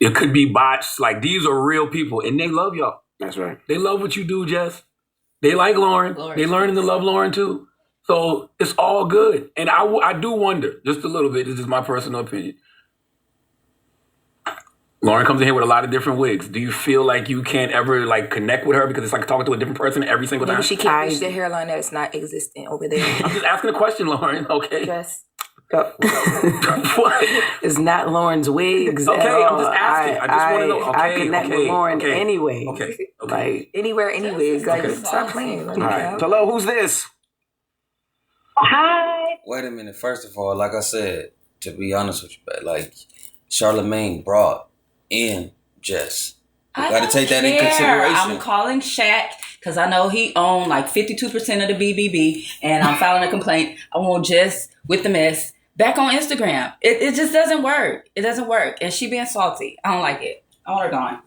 It could be bots. Like, these are real people, and they love y'all. That's right. They love what you do, Jess. They like Lauren. They learning to love Lauren, too. So it's all good. And I do wonder, just a little bit, this is my personal opinion. Lauren comes in here with a lot of different wigs. Do you feel like you can't ever like connect with her because it's like talking to a different person every single time? Maybe she can't reach the hairline that is not existent over there. I'm just asking a question, Lauren. Okay. Yes. What? It's not Lauren's wigs. Okay, I'm just asking. I just want to know. Okay, I connect with Lauren anyway. Okay. Like anywhere, anyway. Like stop playing. All right. Hello, who's this? Hi. Wait a minute. First of all, like I said, to be honest with you, like Charlamagne brought in Jess. You got to take that in consideration. I'm calling Shaq because I know he owned like 52% of the BBB, and I'm filing a complaint. I want Jess with the mess back on Instagram. It just doesn't work. It doesn't work, and she being salty. I don't like it. I want her gone.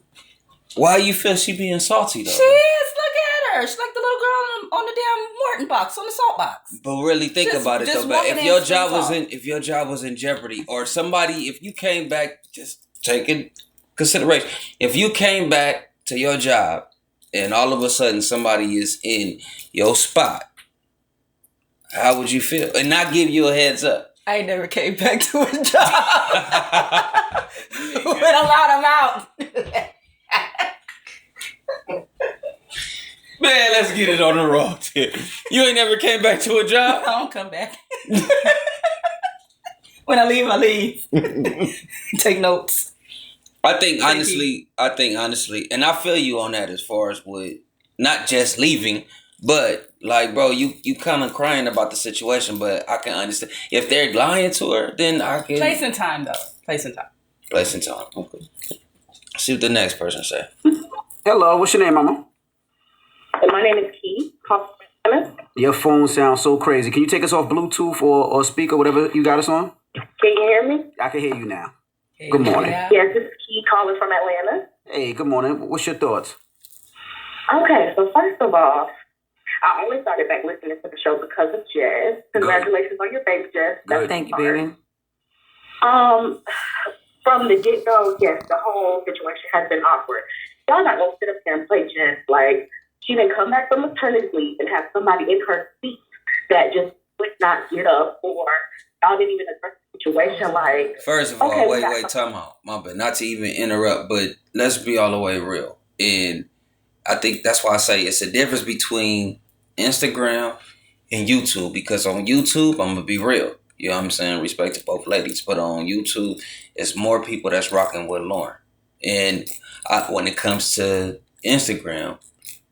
Why you feel she being salty though? She is. Look at her. She's like the little girl on the damn Morton box, on the salt box. But really think about it though. But if your job was in jeopardy, or somebody, if you came back, just take it consideration. If you came back to your job and all of a sudden somebody is in your spot, how would you feel? And not give you a heads up. I ain't never came back to a job. When I allowed him out. Man, let's get it on the raw tip. You ain't never came back to a job? I don't come back. When I leave, I leave. Take notes. I think honestly, and I feel you on that as far as with not just leaving, but like, bro, you kind of crying about the situation, but I can understand. If they're lying to her, then I can... Place and time, though. Place and time. Okay. See what the next person say. Hello, what's your name, mama? My name is Key. Your phone sounds so crazy. Can you take us off Bluetooth or speaker, whatever you got us on? Can you hear me? I can hear you now. Hey, good morning. Yes, this is Key calling from Atlanta. Hey, good morning. What's your thoughts? Okay, so first of all, I only started back listening to the show because of Jess. Congratulations on your baby, Jess. Thank you, baby. From the get-go, yes, the whole situation has been awkward. Y'all not gonna sit up here and play Jess like she didn't come back from maternity leave and have somebody in her seat that just would not get up, or y'all didn't even address the situation. Like, first of all, wait, time out. My bad. Not to even interrupt, but let's be all the way real. And I think that's why I say it's a difference between Instagram and YouTube, because on YouTube, I'm gonna be real. You know what I'm saying? Respect to both ladies, but on YouTube, it's more people that's rocking with Lauren. And when it comes to Instagram,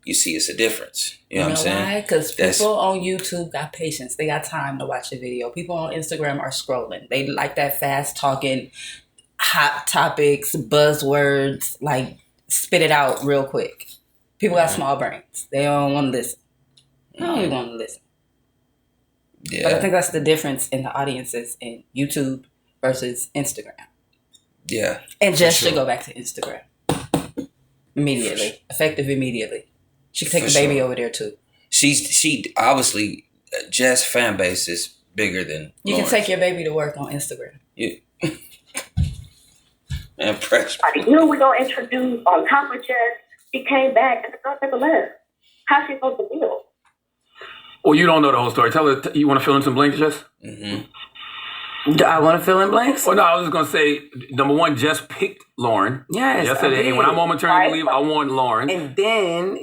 you see it's a difference. You know what I'm saying? Why? Because people on YouTube got patience. They got time to watch a video. People on Instagram are scrolling. They like that fast talking, hot topics, buzzwords, like spit it out real quick. People got small brains. They don't want to listen. They don't even want to listen. Yeah. But I think that's the difference in the audiences in YouTube versus Instagram. Yeah. And Jess should go back to Instagram. Immediately. Effective immediately. She can take the baby over there too. She obviously, Jess' fan base is bigger than you Lauren's. can take your baby to work on Instagram. Yeah. Man, press. You know we're gonna introduce on top of Jess. She came back and the girl never left. How's she supposed to feel? Well, you don't know the whole story. Tell her. You want to fill in some blanks, Jess? Mm-hmm. Do I want to fill in blanks? Well, no, I was just going to say, number one, Jess picked Lauren. Yes, yesterday. When I'm on maternity leave, I want Lauren. And then,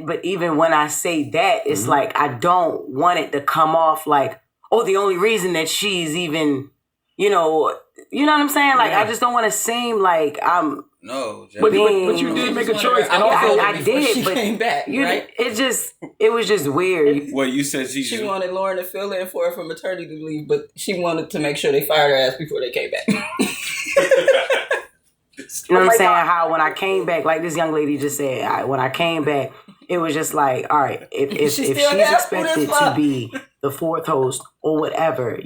but even when I say that, it's like, I don't want it to come off like, oh, the only reason that she's even, you know what I'm saying? Like, I just don't want to seem like I'm... No, but you did make a choice. And also, I did, but came back, right? It was just weird. Well, you said she wanted Lauren to fill in for her for maternity leave, but she wanted to make sure they fired her ass before they came back. You know what I'm saying? How when I came back, like this young lady just said, when I came back, it was just like, all right, if she's expected to be the fourth host or whatever,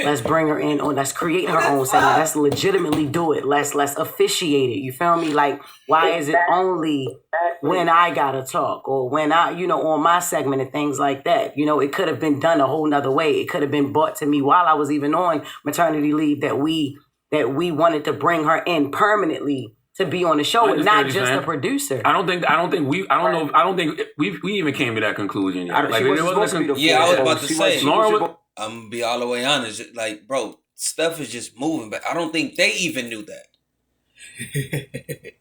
let's bring her in, or let's create her own segment. Let's legitimately do it. Let's officiate it. You feel me? Like, why is it only when I gotta talk, or when I, on my segment and things like that? It could have been done a whole nother way. It could have been brought to me while I was even on maternity leave that we that we wanted to bring her in permanently to be on the show and not just a producer. I don't think we even came to that conclusion yet. Like, I was about to say, I'm gonna be all the way honest. Like, bro, stuff is just moving, but I don't think they even knew that.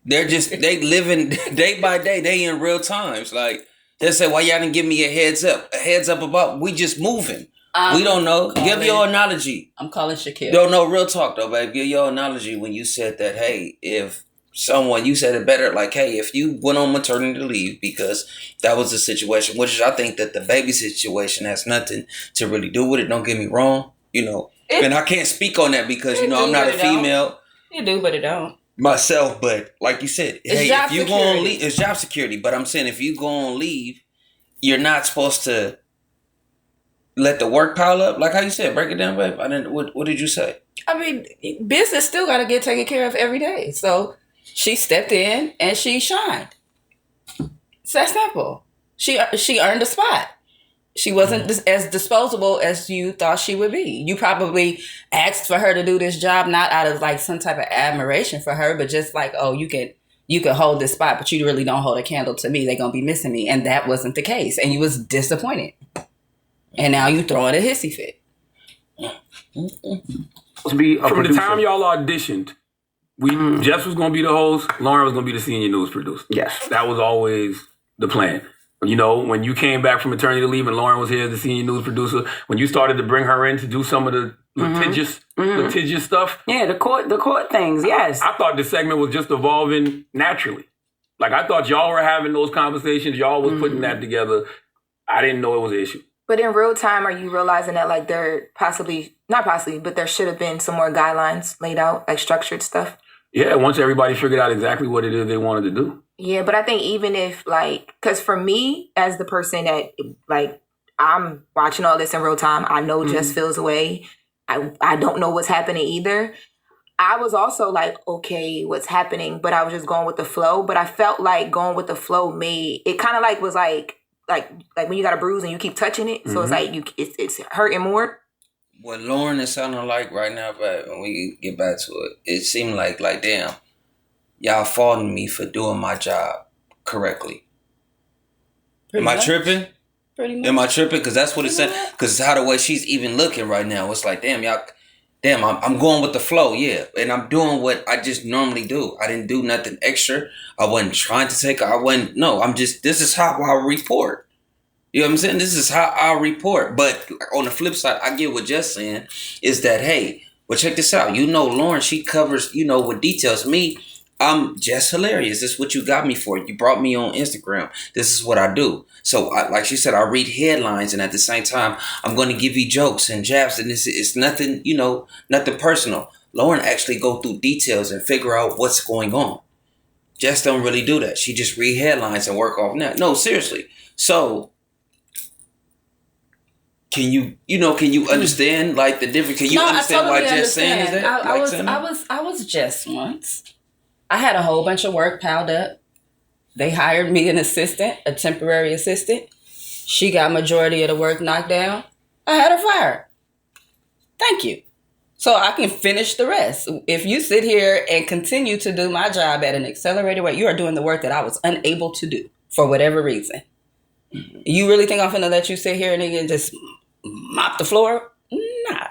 They living day by day. They in real times. Like, they say, why y'all didn't give me a heads up about we just moving. We don't know. Give your analogy. I'm calling Shaquille. No, real talk though, babe. Give your analogy when you said that, hey, if someone, you said it better, like, hey, if you went on maternity leave because that was the situation, which is, I think that the baby situation has nothing to really do with it. Don't get me wrong, and I can't speak on that because, I'm not a female. You do, but it don't. Myself, but like you said, hey, if you go on leave, it's job security. But I'm saying if you go on leave, you're not supposed to let the work pile up. Like how you said, break it down, babe. What did you say? I mean, business still got to get taken care of every day. So she stepped in and she shined. It's that simple. She earned a spot. She wasn't as disposable as you thought she would be. You probably asked for her to do this job not out of like some type of admiration for her, but just like, oh, you could hold this spot, but you really don't hold a candle to me. They're gonna be missing me, and that wasn't the case, and you was disappointed. And now you throwing a hissy fit. From the time y'all auditioned, Jess was gonna be the host, Lauren was gonna be the senior news producer. Yes, that was always the plan. When you came back from maternity leave and Lauren was here as the senior news producer, when you started to bring her in to do some of the litigious stuff. Yeah, the court things, yes. I thought the segment was just evolving naturally. Like, I thought y'all were having those conversations. Y'all was putting that together. I didn't know it was an issue. But in real time, are you realizing that, like, there not possibly, but there should have been some more guidelines laid out, like structured stuff? Yeah, once everybody figured out exactly what it is they wanted to do. Yeah, but I think even if, like, because for me, as the person that, like, I'm watching all this in real time, I know Jess feels away. I don't know what's happening either. I was also like, okay, what's happening? But I was just going with the flow. But I felt like going with the flow made, it kind of like was like when you got a bruise and you keep touching it. So it's like, it's hurting more. What Lauren is sounding like right now, but when we get back to it, it seemed like damn, y'all faulting me for doing my job correctly. Am I tripping? Pretty much. Am I tripping? Because that's what it said. Because how the way she's even looking right now, it's like, damn, I'm going with the flow, yeah. And I'm doing what I just normally do. I didn't do nothing extra. I wasn't trying to take, this is how I report. You know what I'm saying? This is how I report. But on the flip side, I get what Jess saying is that, hey, well, check this out. Lauren, she covers, with details. Me, I'm just hilarious. This is what you got me for. You brought me on Instagram. This is what I do. So, like she said, I read headlines, and at the same time, I'm going to give you jokes and jabs, and it's nothing, nothing personal. Lauren actually go through details and figure out what's going on. Jess don't really do that. She just read headlines and work off that. No, seriously. So, can you understand like the difference? Can you understand why Jess saying is that? I was Jess once. I had a whole bunch of work piled up. They hired me an assistant, a temporary assistant. She got majority of the work knocked down. I had her fired. Thank you. So I can finish the rest. If you sit here and continue to do my job at an accelerated rate, you are doing the work that I was unable to do for whatever reason. You really think I'm finna let you sit here and just mop the floor? Nah.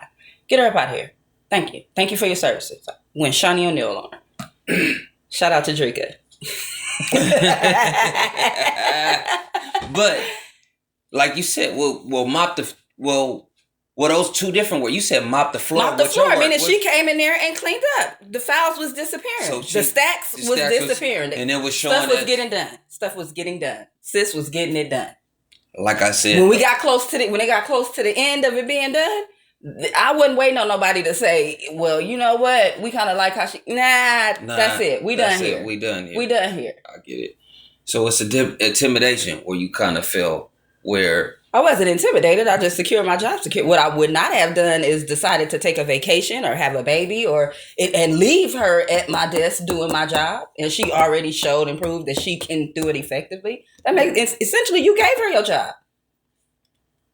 Get her up out of here. Thank you. Thank you for your services. When Shawnee O'Neal on. Shout out to Drika. But like you said, those two different words. You said mop the floor. Mop the floor. I mean, she came in there and cleaned up. The files was disappearing. The stacks was disappearing. And it was showing stuff was getting done. Stuff was getting done. Sis was getting it done. Like I said, when they got close to the end of it being done, I wasn't waiting on nobody to say, well, you know what? We kind of like how that's it. We done here. We done here. We done here. I get it. So it's intimidation where you kind of feel where... I wasn't intimidated. I just secured my job. What I would not have done is decided to take a vacation or have a baby and leave her at my desk doing my job. And she already showed and proved that she can do it effectively. That makes essentially you gave her your job.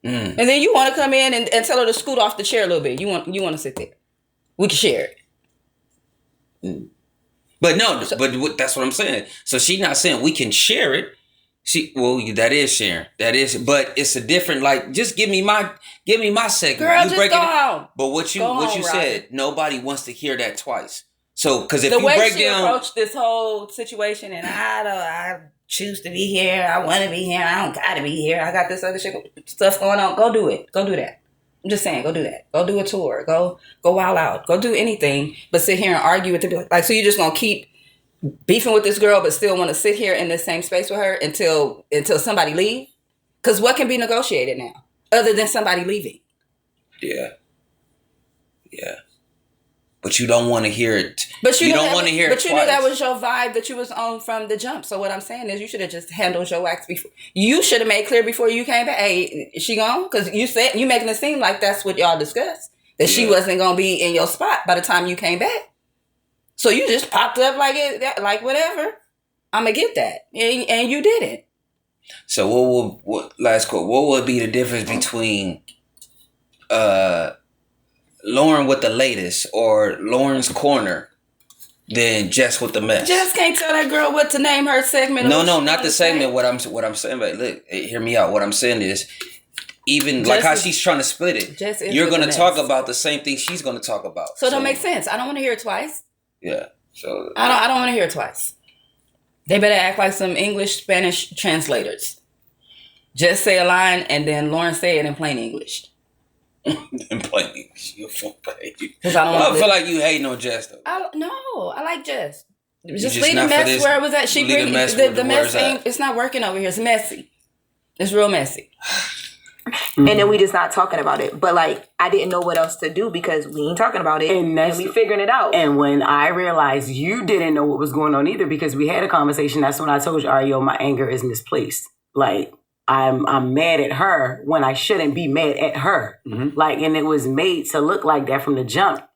And then you want to come in and tell her to scoot off the chair a little bit. You want to sit there. We can share it. But no, but that's what I'm saying. So she's not saying we can share it. That is sharing. That is, but it's a different. Like, just give me my segment. Girl, just go home. But what you said, nobody wants to hear that twice. So, because if the you way break she down, approached this whole situation, and I choose to be here. I want to be here. I don't got to be here. I got this other stuff going on. Go do it. Go do that. I'm just saying, go do that. Go do a tour. Go wild out. Go do anything, but sit here and argue with the like. So you're just gonna keep beefing with this girl, but still want to sit here in the same space with her until somebody leave? Because what can be negotiated now, other than somebody leaving? Yeah. But you don't want to hear it. But you don't want to hear it. But you knew that was your vibe that you was on from the jump. So what I'm saying is, you should have just handled your acts before. You should have made clear before you came back. Hey, is she gone? Because you making it seem like that's what y'all discussed. That she wasn't gonna be in your spot by the time you came back. So you just popped up like whatever. I'm gonna get that, and you didn't. So last quote? What would be the difference between Lauren with the latest or Lauren's corner than Jess with the mess? Jess can't tell that girl what to name her segment. No, not the segment. What I'm saying, but look, hear me out. What I'm saying is, even like how she's trying to split it, you're gonna talk about the same thing she's gonna talk about. So it don't make sense. I don't want to hear it twice. Yeah. So I don't want to hear it twice. They better act like some English Spanish translators. Just say a line and then Lauren say it in plain English. In plain English, you baby. Because I feel like you hating on Jess though. I like Jess. Just leave the mess where it was at. She bring the mess thing. It's not working over here. It's messy. It's real messy. And then we just not talking about it. But like, I didn't know what else to do because we ain't talking about it, and we figuring it out. And when I realized you didn't know what was going on either, because we had a conversation, that's when I told you, all right, yo, my anger is misplaced. Like, I'm mad at her when I shouldn't be mad at her. Mm-hmm. Like, and it was made to look like that from the jump.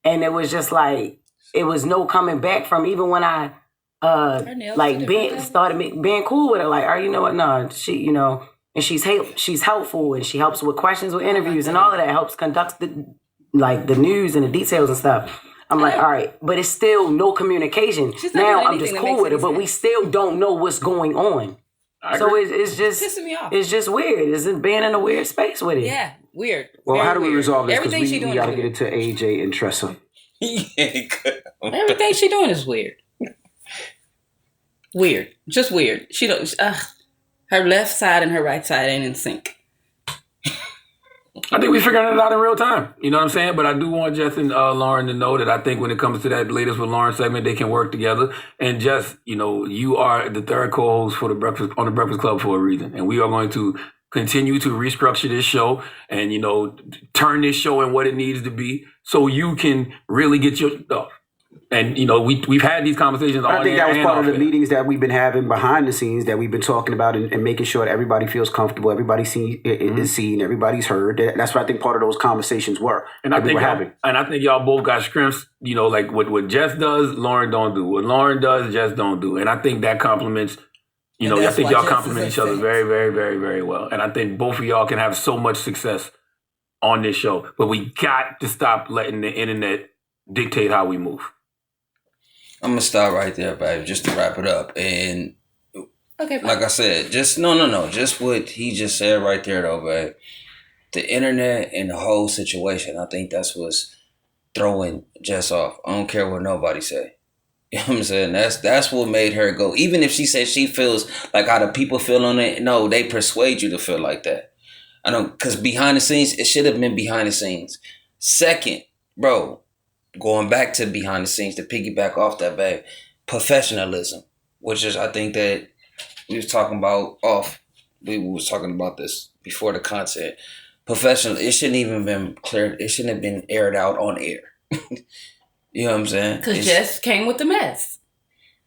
And it was just like, it was no coming back from, even when I started being cool with her. Like, you know what? No, she, and she's helpful, and she helps with questions, with interviews, and all of that helps conduct the news and the details and stuff. I'm like, all right, but it's still no communication. Now I'm just cool with her, but we still don't know what's going on. So it's just pissing me off. It's just weird. It's being in a weird space with it. Yeah, weird. Well, how do we resolve this? Everything she doing, we got to get it to AJ and Tressa. Everything she doing is weird. Weird, just weird. She don't. Her left side and her right side ain't in sync. I think we figuring it out in real time. You know what I'm saying? But I do want Jess and Lauren to know that I think when it comes to that latest with Lauren segment, they can work together. And Jess, you are the third co-host for the Breakfast Club for a reason. And we are going to continue to restructure this show and, turn this show in what it needs to be so you can really get your stuff. And, we've had these conversations. I think that was part of the meetings that we've been having behind the scenes that we've been talking about and making sure that everybody feels comfortable, everybody is seen, everybody's heard. That's what I think part of those conversations were. And I think y'all both got strengths, like what Jess does, Lauren don't do. What Lauren does, Jess don't do. And I think that complements, I think y'all complement each other very, very, very, very well. And I think both of y'all can have so much success on this show. But we got to stop letting the internet dictate how we move. I'm gonna stop right there, babe, just to wrap it up. And okay, like I said, just no, just what he just said right there, though, babe. The internet and the whole situation, I think that's what's throwing Jess off. I don't care what nobody say. You know what I'm saying? That's what made her go. Even if she says she feels like how the people feel on it, no, they persuade you to feel like that. I don't, because behind the scenes, it should have been behind the scenes. Second, bro. Going back to behind the scenes to piggyback off that, babe, professionalism, which is, I think that we was talking about we was talking about this before the content. Professional, it shouldn't even been cleared. It shouldn't have been aired out on air. You know what I'm saying? Because Jess came with the mess.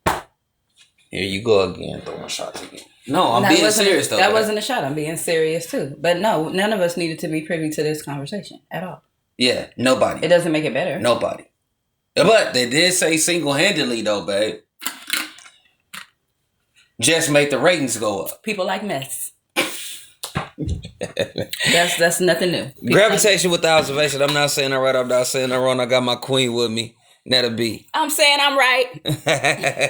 Here you go again, throwing shots again. No, I'm being serious though. That wasn't a shot. I'm being serious too. But no, none of us needed to be privy to this conversation at all. Yeah, nobody. It doesn't make it better. Nobody. But they did say single-handedly, though, babe. Just make the ratings go up. People like mess. That's nothing new. Gravitation with the observation. I'm not saying that right. I'm not saying that wrong. I got my queen with me. That'll be. I'm saying I'm right.